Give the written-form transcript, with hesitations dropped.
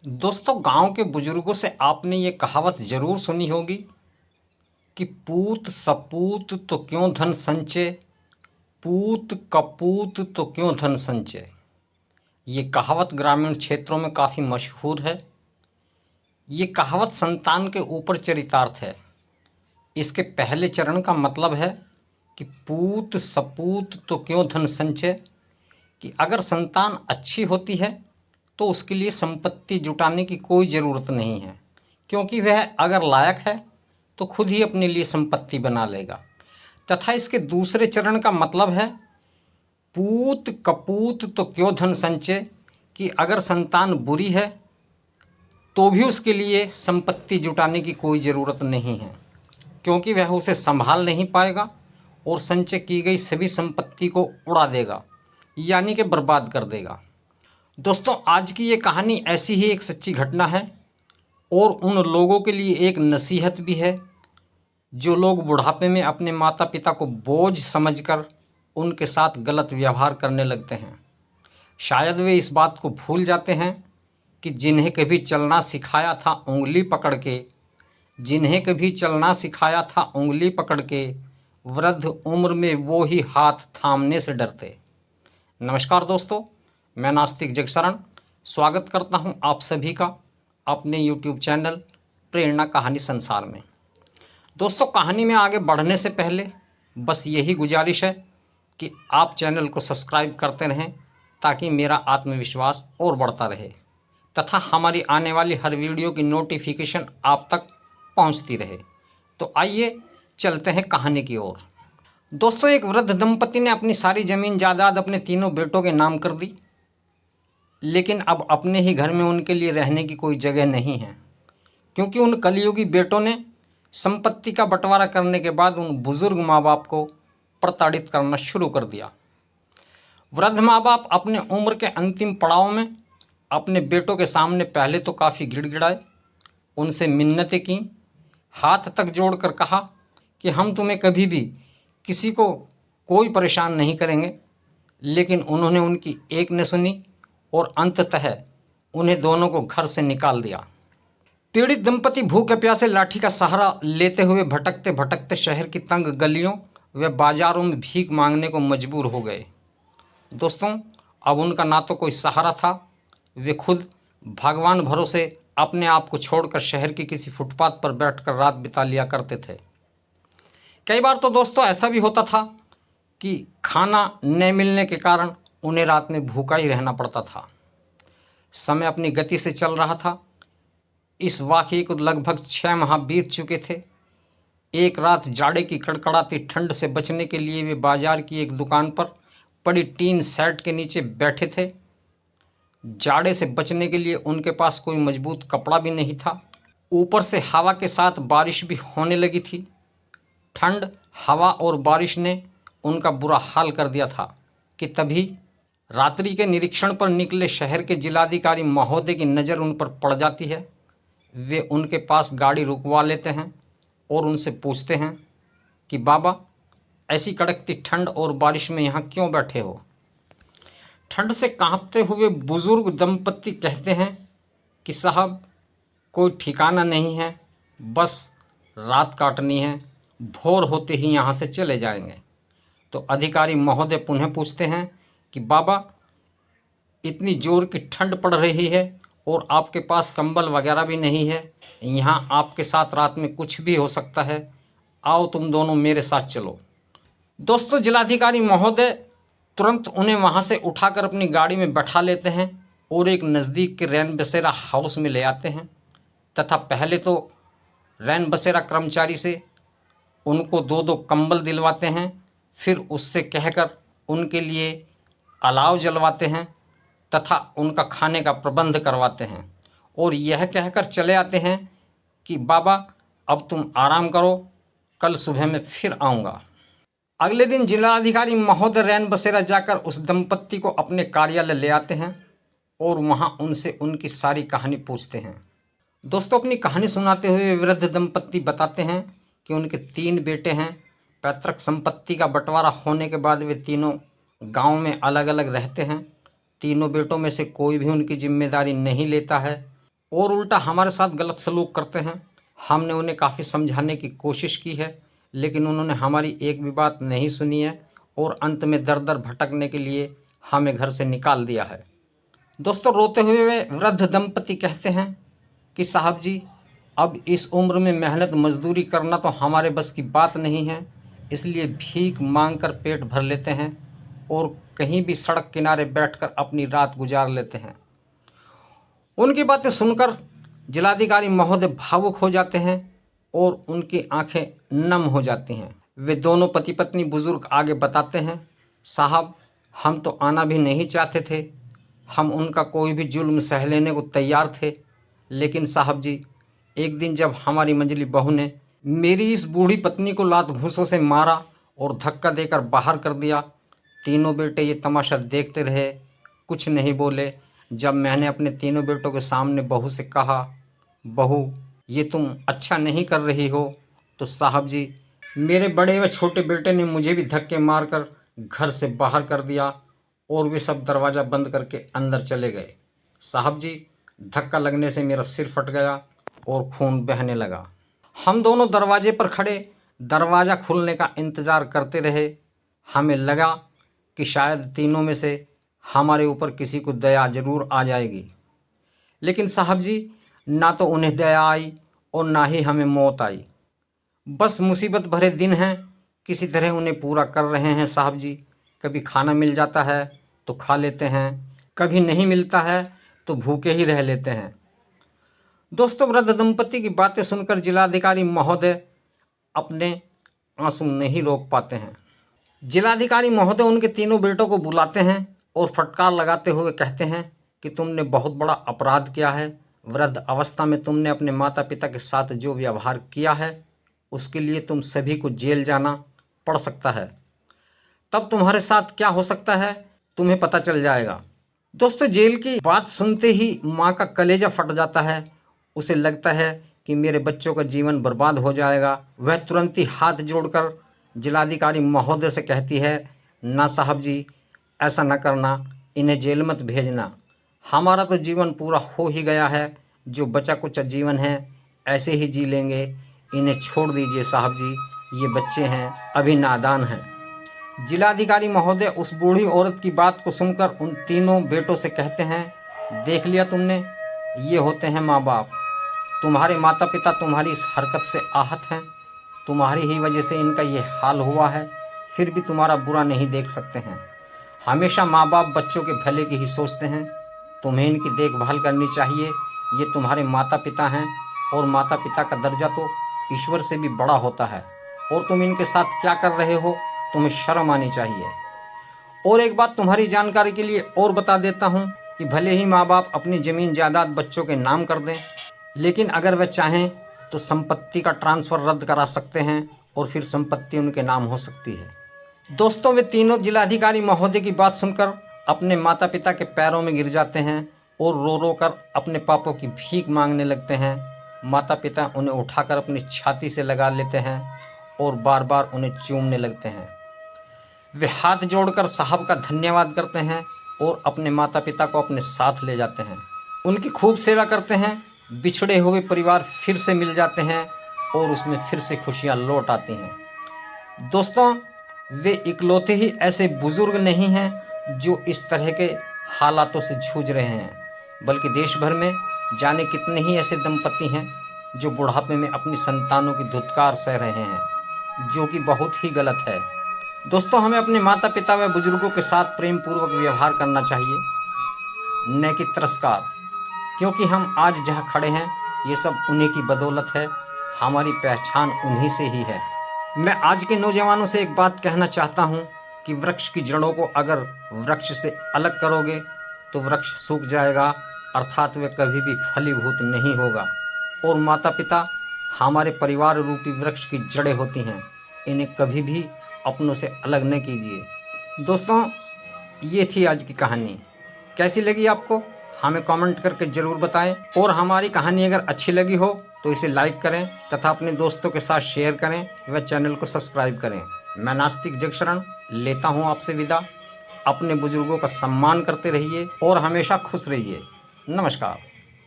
दोस्तों, गांव के बुजुर्गों से आपने ये कहावत जरूर सुनी होगी कि पूत सपूत तो क्यों धन संचय, पूत कपूत तो क्यों धन संचय। ये कहावत ग्रामीण क्षेत्रों में काफ़ी मशहूर है। ये कहावत संतान के ऊपर चरितार्थ है। इसके पहले चरण का मतलब है कि पूत सपूत तो क्यों धन संचय, कि अगर संतान अच्छी होती है तो उसके लिए संपत्ति जुटाने की कोई ज़रूरत नहीं है, क्योंकि वह अगर लायक है तो खुद ही अपने लिए संपत्ति बना लेगा। तथा इसके दूसरे चरण का मतलब है पूत कपूत तो क्यों धन संचय, कि अगर संतान बुरी है तो भी उसके लिए संपत्ति जुटाने की कोई ज़रूरत नहीं है, क्योंकि वह उसे संभाल नहीं पाएगा और संचय की गई सभी संपत्ति को उड़ा देगा, यानी कि बर्बाद कर देगा। दोस्तों, आज की ये कहानी ऐसी ही एक सच्ची घटना है और उन लोगों के लिए एक नसीहत भी है जो लोग बुढ़ापे में अपने माता पिता को बोझ समझकर उनके साथ गलत व्यवहार करने लगते हैं। शायद वे इस बात को भूल जाते हैं कि जिन्हें कभी चलना सिखाया था उंगली पकड़ के, जिन्हें कभी चलना सिखाया था उंगली पकड़ के, वृद्ध उम्र में वो ही हाथ थामने से डरते। नमस्कार दोस्तों, मैं नास्तिक जगशरण स्वागत करता हूं आप सभी का अपने YouTube चैनल प्रेरणा कहानी संसार में। दोस्तों, कहानी में आगे बढ़ने से पहले बस यही गुजारिश है कि आप चैनल को सब्सक्राइब करते रहें ताकि मेरा आत्मविश्वास और बढ़ता रहे तथा हमारी आने वाली हर वीडियो की नोटिफिकेशन आप तक पहुंचती रहे। तो आइए चलते हैं कहानी की ओर। दोस्तों, एक वृद्ध दंपति ने अपनी सारी ज़मीन जायदाद अपने तीनों बेटों के नाम कर दी, लेकिन अब अपने ही घर में उनके लिए रहने की कोई जगह नहीं है, क्योंकि उन कलयुगी बेटों ने संपत्ति का बंटवारा करने के बाद उन बुजुर्ग माँ बाप को प्रताड़ित करना शुरू कर दिया। वृद्ध माँ बाप अपने उम्र के अंतिम पड़ाव में अपने बेटों के सामने पहले तो काफ़ी गिड़गिड़ाए, उनसे मिन्नतें की, हाथ तक जोड़कर कहा कि हम तुम्हें कभी भी किसी को कोई परेशान नहीं करेंगे, लेकिन उन्होंने उनकी एक न सुनी और अंततः उन्हें दोनों को घर से निकाल दिया। पीड़ित दंपति भूखे प्यासे लाठी का सहारा लेते हुए भटकते भटकते शहर की तंग गलियों व बाजारों में भीख मांगने को मजबूर हो गए। दोस्तों, अब उनका ना तो कोई सहारा था, वे खुद भगवान भरोसे अपने आप को छोड़कर शहर की किसी फुटपाथ पर बैठकर रात बिता लिया करते थे। कई बार तो दोस्तों ऐसा भी होता था कि खाना न मिलने के कारण उन्हें रात में भूखा ही रहना पड़ता था। समय अपनी गति से चल रहा था। इस वाक़ये को लगभग 6 माह बीत चुके थे। एक रात जाड़े की कड़कड़ाती ठंड से बचने के लिए वे बाजार की एक दुकान पर पड़ी टीन शेड के नीचे बैठे थे। जाड़े से बचने के लिए उनके पास कोई मजबूत कपड़ा भी नहीं था। ऊपर से हवा के साथ बारिश भी होने लगी थी। ठंड, हवा और बारिश ने उनका बुरा हाल कर दिया था कि तभी रात्रि के निरीक्षण पर निकले शहर के जिलाधिकारी महोदय की नज़र उन पर पड़ जाती है। वे उनके पास गाड़ी रुकवा लेते हैं और उनसे पूछते हैं कि बाबा, ऐसी कड़कती ठंड और बारिश में यहाँ क्यों बैठे हो। ठंड से कांपते हुए बुजुर्ग दंपति कहते हैं कि साहब, कोई ठिकाना नहीं है, बस रात काटनी है, भोर होते ही यहाँ से चले जाएंगे। तो अधिकारी महोदय पुनः पूछते हैं कि बाबा, इतनी जोर की ठंड पड़ रही है और आपके पास कंबल वगैरह भी नहीं है, यहाँ आपके साथ रात में कुछ भी हो सकता है, आओ तुम दोनों मेरे साथ चलो। दोस्तों, जिलाधिकारी महोदय तुरंत उन्हें वहाँ से उठाकर अपनी गाड़ी में बैठा लेते हैं और एक नज़दीक के रैन बसेरा हाउस में ले आते हैं तथा पहले तो रैन बसेरा कर्मचारी से उनको 2-2 कंबल दिलवाते हैं, फिर उससे कहकर उनके लिए अलाव जलवाते हैं तथा उनका खाने का प्रबंध करवाते हैं और यह कहकर चले आते हैं कि बाबा, अब तुम आराम करो, कल सुबह मैं फिर आऊँगा। अगले दिन जिलाधिकारी महोदय रैन बसेरा जाकर उस दंपत्ति को अपने कार्यालय ले आते हैं और वहाँ उनसे उनकी सारी कहानी पूछते हैं। दोस्तों, अपनी कहानी सुनाते हुए वृद्ध दंपत्ति बताते हैं कि उनके 3 बेटे हैं। पैतृक संपत्ति का बंटवारा होने के बाद वे तीनों गांव में अलग अलग रहते हैं। तीनों बेटों में से कोई भी उनकी जिम्मेदारी नहीं लेता है। और उल्टा हमारे साथ गलत सलूक करते हैं। हमने उन्हें काफ़ी समझाने की कोशिश की है, लेकिन उन्होंने हमारी एक भी बात नहीं सुनी है और अंत में दर दर भटकने के लिए हमें घर से निकाल दिया है। दोस्तों, रोते हुए वे वृद्ध दंपति कहते हैं कि साहब जी, अब इस उम्र में मेहनत मजदूरी करना तो हमारे बस की बात नहीं है, इसलिए भीख मांग कर पेट भर लेते हैं और कहीं भी सड़क किनारे बैठकर अपनी रात गुजार लेते हैं। उनकी बातें सुनकर जिलाधिकारी महोदय भावुक हो जाते हैं और उनकी आंखें नम हो जाती हैं। वे दोनों पति पत्नी बुजुर्ग आगे बताते हैं, साहब, हम तो आना भी नहीं चाहते थे, हम उनका कोई भी जुल्म सह लेने को तैयार थे, लेकिन साहब जी, एक दिन जब हमारी मंझली बहू ने मेरी इस बूढ़ी पत्नी को लात घूंसों से मारा और धक्का देकर बाहर कर दिया, तीनों बेटे ये तमाशा देखते रहे, कुछ नहीं बोले। जब मैंने अपने तीनों बेटों के सामने बहू से कहा, बहू, ये तुम अच्छा नहीं कर रही हो, तो साहब जी, मेरे बड़े व छोटे बेटे ने मुझे भी धक्के मारकर घर से बाहर कर दिया और वे सब दरवाज़ा बंद करके अंदर चले गए। साहब जी, धक्का लगने से मेरा सिर फट गया और खून बहने लगा। हम दोनों दरवाजे पर खड़े दरवाज़ा खुलने का इंतज़ार करते रहे। हमें लगा कि शायद तीनों में से हमारे ऊपर किसी को दया ज़रूर आ जाएगी, लेकिन साहब जी, ना तो उन्हें दया आई और ना ही हमें मौत आई। बस मुसीबत भरे दिन हैं, किसी तरह उन्हें पूरा कर रहे हैं साहब जी। कभी खाना मिल जाता है तो खा लेते हैं, कभी नहीं मिलता है तो भूखे ही रह लेते हैं। दोस्तों, वृद्ध दंपति की बातें सुनकर जिलाधिकारी महोदय अपने आंसू नहीं रोक पाते हैं। जिलाधिकारी महोदय उनके तीनों बेटों को बुलाते हैं और फटकार लगाते हुए कहते हैं कि तुमने बहुत बड़ा अपराध किया है। वृद्ध अवस्था में तुमने अपने माता पिता के साथ जो व्यवहार किया है, उसके लिए तुम सभी को जेल जाना पड़ सकता है। तब तुम्हारे साथ क्या हो सकता है, तुम्हें पता चल जाएगा। दोस्तों, जेल की बात सुनते ही माँ का कलेजा फट जाता है। उसे लगता है कि मेरे बच्चों का जीवन बर्बाद हो जाएगा। वह तुरंत ही हाथ जोड़कर जिलाधिकारी महोदय से कहती है, ना साहब जी, ऐसा न करना, इन्हें जेल मत भेजना। हमारा तो जीवन पूरा हो ही गया है, जो बचा कुचा जीवन है ऐसे ही जी लेंगे। इन्हें छोड़ दीजिए साहब जी, ये बच्चे हैं, अभी नादान हैं। जिलाधिकारी महोदय उस बूढ़ी औरत की बात को सुनकर उन तीनों बेटों से कहते हैं, देख लिया तुमने, ये होते हैं माँ बाप। तुम्हारे माता पिता तुम्हारी इस हरकत से आहत हैं, तुम्हारी ही वजह से इनका ये हाल हुआ है, फिर भी तुम्हारा बुरा नहीं देख सकते हैं। हमेशा माँ बाप बच्चों के भले की ही सोचते हैं। तुम्हें इनकी देखभाल करनी चाहिए। ये तुम्हारे माता पिता हैं और माता पिता का दर्जा तो ईश्वर से भी बड़ा होता है, और तुम इनके साथ क्या कर रहे हो, तुम्हें शर्म आनी चाहिए। और एक बात तुम्हारी जानकारी के लिए और बता देता हूँ कि भले ही माँ बाप अपनी ज़मीन जायदाद बच्चों के नाम कर दें, लेकिन अगर वह चाहें तो संपत्ति का ट्रांसफ़र रद्द करा सकते हैं और फिर संपत्ति उनके नाम हो सकती है। दोस्तों, वे तीनों जिलाधिकारी महोदय की बात सुनकर अपने माता पिता के पैरों में गिर जाते हैं और रो रो कर अपने पापों की भीख मांगने लगते हैं। माता पिता उन्हें उठाकर अपनी छाती से लगा लेते हैं और बार बार उन्हें चूमने लगते हैं। वे हाथ जोड़कर साहब का धन्यवाद करते हैं और अपने माता पिता को अपने साथ ले जाते हैं। उनकी खूब सेवा करते हैं। बिछड़े हुए परिवार फिर से मिल जाते हैं और उसमें फिर से खुशियाँ लौट आती हैं। दोस्तों, वे इकलौते ही ऐसे बुजुर्ग नहीं हैं जो इस तरह के हालातों से जूझ रहे हैं, बल्कि देश भर में जाने कितने ही ऐसे दंपति हैं जो बुढ़ापे में अपनी संतानों की धुतकार सह रहे हैं, जो कि बहुत ही गलत है। दोस्तों, हमें अपने माता पिता व बुजुर्गों के साथ प्रेम पूर्वक व्यवहार करना चाहिए, न कि तिरस्कार, क्योंकि हम आज जहाँ खड़े हैं ये सब उन्हीं की बदौलत है। हमारी पहचान उन्हीं से ही है। मैं आज के नौजवानों से एक बात कहना चाहता हूँ कि वृक्ष की जड़ों को अगर वृक्ष से अलग करोगे तो वृक्ष सूख जाएगा, अर्थात वह कभी भी फलीभूत नहीं होगा। और माता पिता हमारे परिवार रूपी वृक्ष की जड़ें होती हैं, इन्हें कभी भी अपनों से अलग न कीजिए। दोस्तों, ये थी आज की कहानी। कैसी लगी आपको, हमें कमेंट करके ज़रूर बताएं। और हमारी कहानी अगर अच्छी लगी हो तो इसे लाइक करें तथा अपने दोस्तों के साथ शेयर करें व चैनल को सब्सक्राइब करें। मैं नास्तिक जगशरण लेता हूँ आपसे विदा। अपने बुजुर्गों का सम्मान करते रहिए और हमेशा खुश रहिए। नमस्कार।